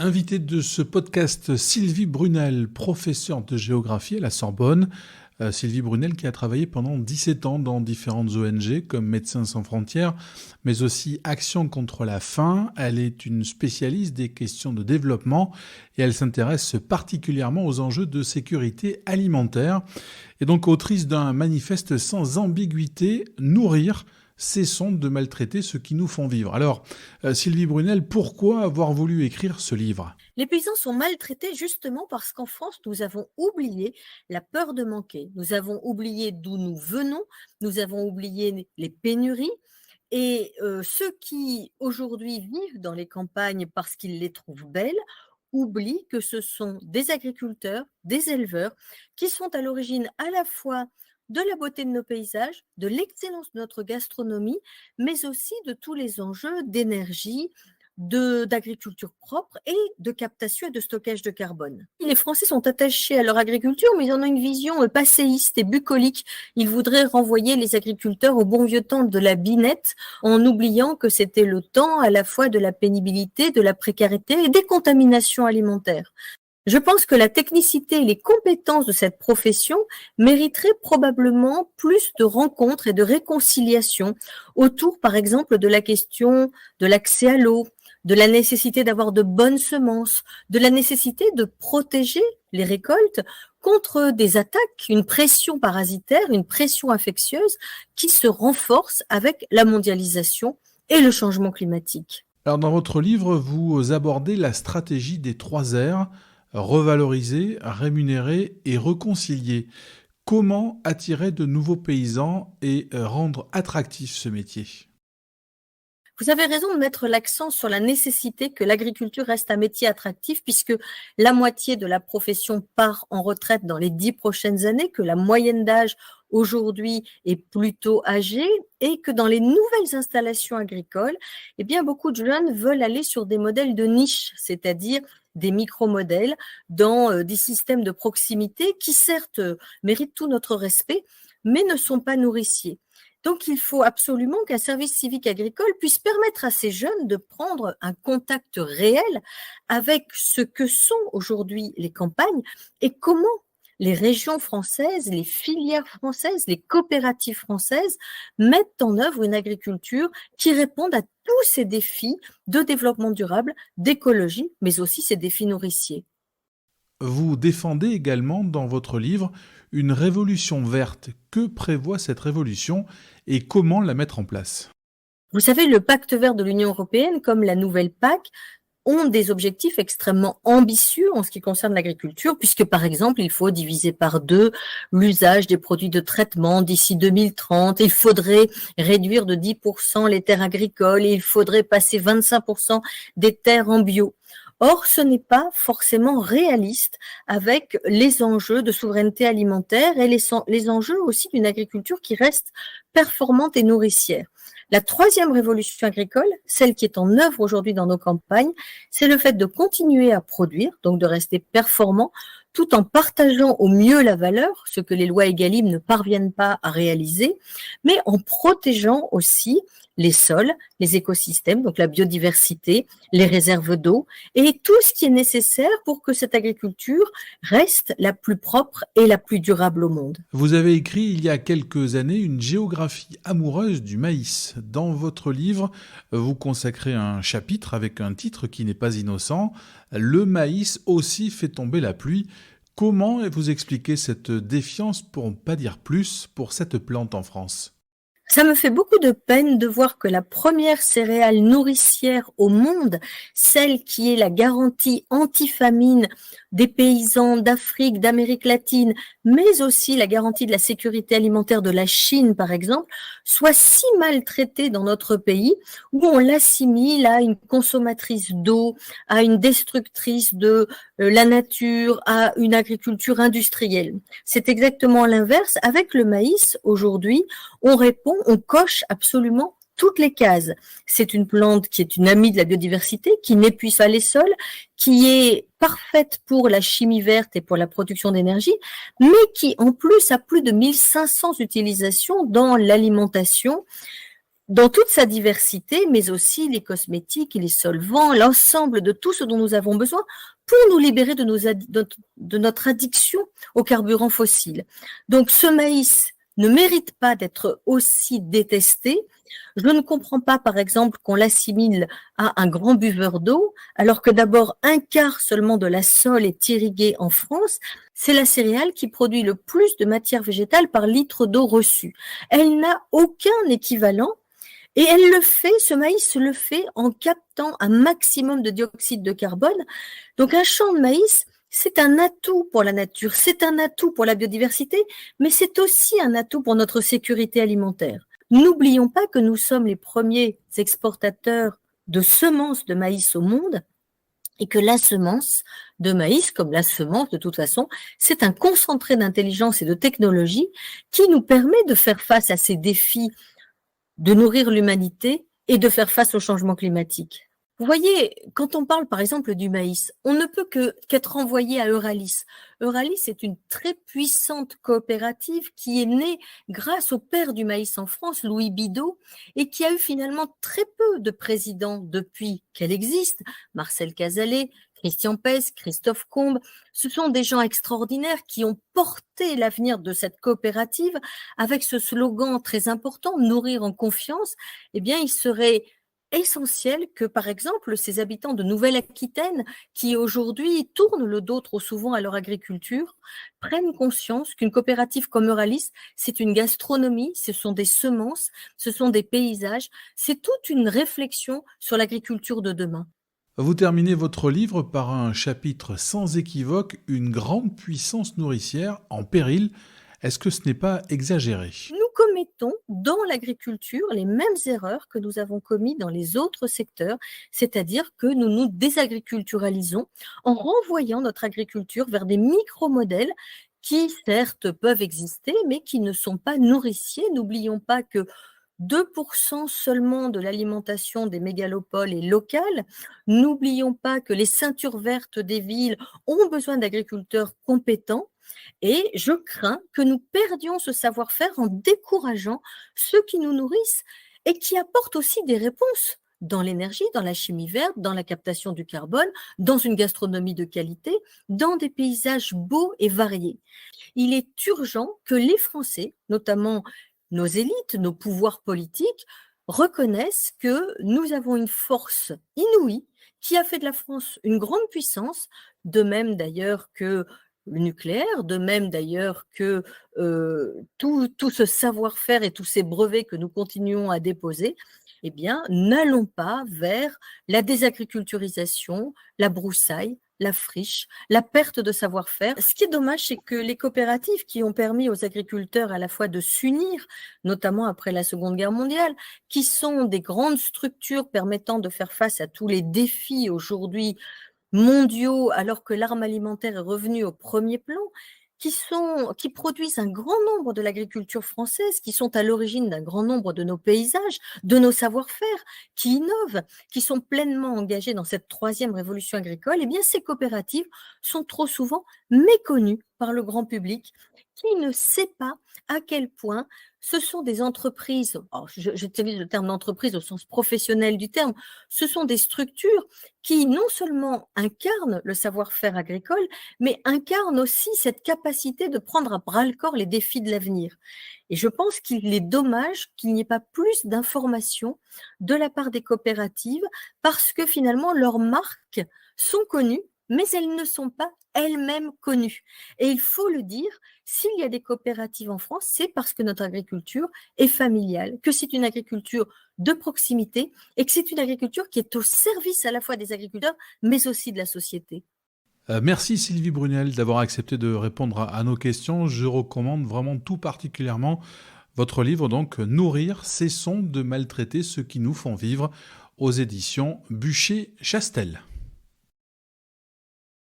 Invitée de ce podcast, Sylvie Brunel, professeure de géographie à la Sorbonne. Sylvie Brunel qui a travaillé pendant 17 ans dans différentes ONG comme Médecins sans frontières, mais aussi Action contre la faim. Elle est une spécialiste des questions de développement et elle s'intéresse particulièrement aux enjeux de sécurité alimentaire. Et donc autrice d'un manifeste sans ambiguïté, Nourrir. Cessons de maltraiter ceux qui nous font vivre. Alors, Sylvie Brunel, pourquoi avoir voulu écrire ce livre ? Les paysans sont maltraités justement parce qu'en France, nous avons oublié la peur de manquer. Nous avons oublié d'où nous venons, nous avons oublié les pénuries. Et ceux qui aujourd'hui vivent dans les campagnes parce qu'ils les trouvent belles, oublient que ce sont des agriculteurs, des éleveurs, qui sont à l'origine à la fois de la beauté de nos paysages, de l'excellence de notre gastronomie, mais aussi de tous les enjeux d'énergie, d'agriculture propre et de captation et de stockage de carbone. Les Français sont attachés à leur agriculture, mais ils en ont une vision passéiste et bucolique. Ils voudraient renvoyer les agriculteurs au bon vieux temps de la binette, en oubliant que c'était le temps à la fois de la pénibilité, de la précarité et des contaminations alimentaires. Je pense que la technicité et les compétences de cette profession mériteraient probablement plus de rencontres et de réconciliation autour, par exemple, de la question de l'accès à l'eau, de la nécessité d'avoir de bonnes semences, de la nécessité de protéger les récoltes contre des attaques, une pression parasitaire, une pression infectieuse qui se renforce avec la mondialisation et le changement climatique. Alors, dans votre livre, vous abordez la stratégie des 3 R, revaloriser, rémunérer et réconcilier. Comment attirer de nouveaux paysans et rendre attractif ce métier ? Vous avez raison de mettre l'accent sur la nécessité que l'agriculture reste un métier attractif puisque la moitié de la profession part en retraite dans les 10 prochaines années, que la moyenne d'âge aujourd'hui est plutôt âgée et que dans les nouvelles installations agricoles, eh bien, beaucoup de jeunes veulent aller sur des modèles de niche, c'est-à-dire des micro-modèles dans des systèmes de proximité qui certes méritent tout notre respect, mais ne sont pas nourriciers. Donc, il faut absolument qu'un service civique agricole puisse permettre à ces jeunes de prendre un contact réel avec ce que sont aujourd'hui les campagnes et comment les régions françaises, les filières françaises, les coopératives françaises mettent en œuvre une agriculture qui réponde à tous ces défis de développement durable, d'écologie, mais aussi ces défis nourriciers. Vous défendez également dans votre livre une révolution verte. Que prévoit cette révolution et comment la mettre en place ? Vous savez, le pacte vert de l'Union européenne, comme la nouvelle PAC, ont des objectifs extrêmement ambitieux en ce qui concerne l'agriculture, puisque par exemple, il faut diviser par 2 l'usage des produits de traitement d'ici 2030, il faudrait réduire de 10% les terres agricoles et il faudrait passer 25% des terres en bio. Or, ce n'est pas forcément réaliste avec les enjeux de souveraineté alimentaire et les enjeux aussi d'une agriculture qui reste performante et nourricière. La 3e révolution agricole, celle qui est en œuvre aujourd'hui dans nos campagnes, c'est le fait de continuer à produire, donc de rester performant, tout en partageant au mieux la valeur, ce que les lois Egalim ne parviennent pas à réaliser, mais en protégeant aussi les sols, les écosystèmes, donc la biodiversité, les réserves d'eau et tout ce qui est nécessaire pour que cette agriculture reste la plus propre et la plus durable au monde. Vous avez écrit il y a quelques années une géographie amoureuse du maïs. Dans votre livre, vous consacrez un chapitre avec un titre qui n'est pas innocent. Le maïs aussi fait tomber la pluie. Comment vous expliquez cette défiance, pour ne pas dire plus, pour cette plante en France ? Ça me fait beaucoup de peine de voir que la première céréale nourricière au monde, celle qui est la garantie anti-famine des paysans d'Afrique, d'Amérique latine, mais aussi la garantie de la sécurité alimentaire de la Chine, par exemple, soit si maltraitée dans notre pays, où on l'assimile à une consommatrice d'eau, à une destructrice de la nature, à une agriculture industrielle. C'est exactement l'inverse. Avec le maïs, aujourd'hui, on coche absolument toutes les cases. C'est une plante qui est une amie de la biodiversité, qui n'épuise pas les sols, qui est parfaite pour la chimie verte et pour la production d'énergie, mais qui en plus a plus de 1500 utilisations dans l'alimentation, dans toute sa diversité, mais aussi les cosmétiques, les solvants, l'ensemble de tout ce dont nous avons besoin pour nous libérer de notre addiction aux carburants fossiles. Donc ce maïs ne mérite pas d'être aussi détesté. Je ne comprends pas, par exemple, qu'on l'assimile à un grand buveur d'eau, alors que d'abord un quart seulement de la sole est irriguée en France. C'est la céréale qui produit le plus de matière végétale par litre d'eau reçue. Elle n'a aucun équivalent. Et elle le fait, ce maïs le fait en captant un maximum de dioxyde de carbone. Donc un champ de maïs, c'est un atout pour la nature, c'est un atout pour la biodiversité, mais c'est aussi un atout pour notre sécurité alimentaire. N'oublions pas que nous sommes les premiers exportateurs de semences de maïs au monde et que la semence de maïs, comme la semence de toute façon, c'est un concentré d'intelligence et de technologie qui nous permet de faire face à ces défis de nourrir l'humanité et de faire face au changement climatique. Vous voyez, quand on parle par exemple du maïs, on ne peut qu'être envoyé à Euralis. Euralis est une très puissante coopérative qui est née grâce au père du maïs en France, Louis Bidot, et qui a eu finalement très peu de présidents depuis qu'elle existe. Marcel Cazalet, Christian Pes, Christophe Combe, ce sont des gens extraordinaires qui ont porté l'avenir de cette coopérative avec ce slogan très important, nourrir en confiance. Eh bien, il serait essentiel que, par exemple, ces habitants de Nouvelle-Aquitaine, qui aujourd'hui tournent le dos trop souvent à leur agriculture, prennent conscience qu'une coopérative comme Euralis, c'est une gastronomie, ce sont des semences, ce sont des paysages, c'est toute une réflexion sur l'agriculture de demain. Vous terminez votre livre par un chapitre sans équivoque, une grande puissance nourricière en péril. Est-ce que ce n'est pas exagéré ? Nous commettons dans l'agriculture les mêmes erreurs que nous avons commises dans les autres secteurs, c'est-à-dire que nous nous désagriculturalisons en renvoyant notre agriculture vers des micro-modèles qui, certes, peuvent exister, mais qui ne sont pas nourriciers. N'oublions pas que 2% seulement de l'alimentation des mégalopoles est locale. N'oublions pas que les ceintures vertes des villes ont besoin d'agriculteurs compétents. Et je crains que nous perdions ce savoir-faire en décourageant ceux qui nous nourrissent et qui apportent aussi des réponses dans l'énergie, dans la chimie verte, dans la captation du carbone, dans une gastronomie de qualité, dans des paysages beaux et variés. Il est urgent que les Français, notamment nos élites, nos pouvoirs politiques, reconnaissent que nous avons une force inouïe qui a fait de la France une grande puissance, de même d'ailleurs que le nucléaire, de même d'ailleurs que tout ce savoir-faire et tous ces brevets que nous continuons à déposer. Eh bien, n'allons pas vers la désagriculturisation, la broussaille, la friche, la perte de savoir-faire. Ce qui est dommage, c'est que les coopératives qui ont permis aux agriculteurs à la fois de s'unir, notamment après la Seconde Guerre mondiale, qui sont des grandes structures permettant de faire face à tous les défis aujourd'hui mondiaux, alors que l'arme alimentaire est revenue au premier plan, qui produisent un grand nombre de l'agriculture française, qui sont à l'origine d'un grand nombre de nos paysages, de nos savoir-faire, qui innovent, qui sont pleinement engagés dans cette troisième révolution agricole, eh bien, ces coopératives sont trop souvent méconnues par le grand public, qui ne sait pas à quel point ce sont des entreprises, j'utilise le terme d'entreprise au sens professionnel du terme, ce sont des structures qui non seulement incarnent le savoir-faire agricole, mais incarnent aussi cette capacité de prendre à bras-le-corps les défis de l'avenir. Et je pense qu'il est dommage qu'il n'y ait pas plus d'informations de la part des coopératives, parce que finalement leurs marques sont connues, mais elles ne sont pas elles-mêmes connues. Et il faut le dire, s'il y a des coopératives en France, c'est parce que notre agriculture est familiale, que c'est une agriculture de proximité et que c'est une agriculture qui est au service à la fois des agriculteurs, mais aussi de la société. Merci Sylvie Brunel d'avoir accepté de répondre à nos questions. Je recommande vraiment tout particulièrement votre livre, donc Nourrir, cessons de maltraiter ceux qui nous font vivre, aux éditions Buchet-Chastel.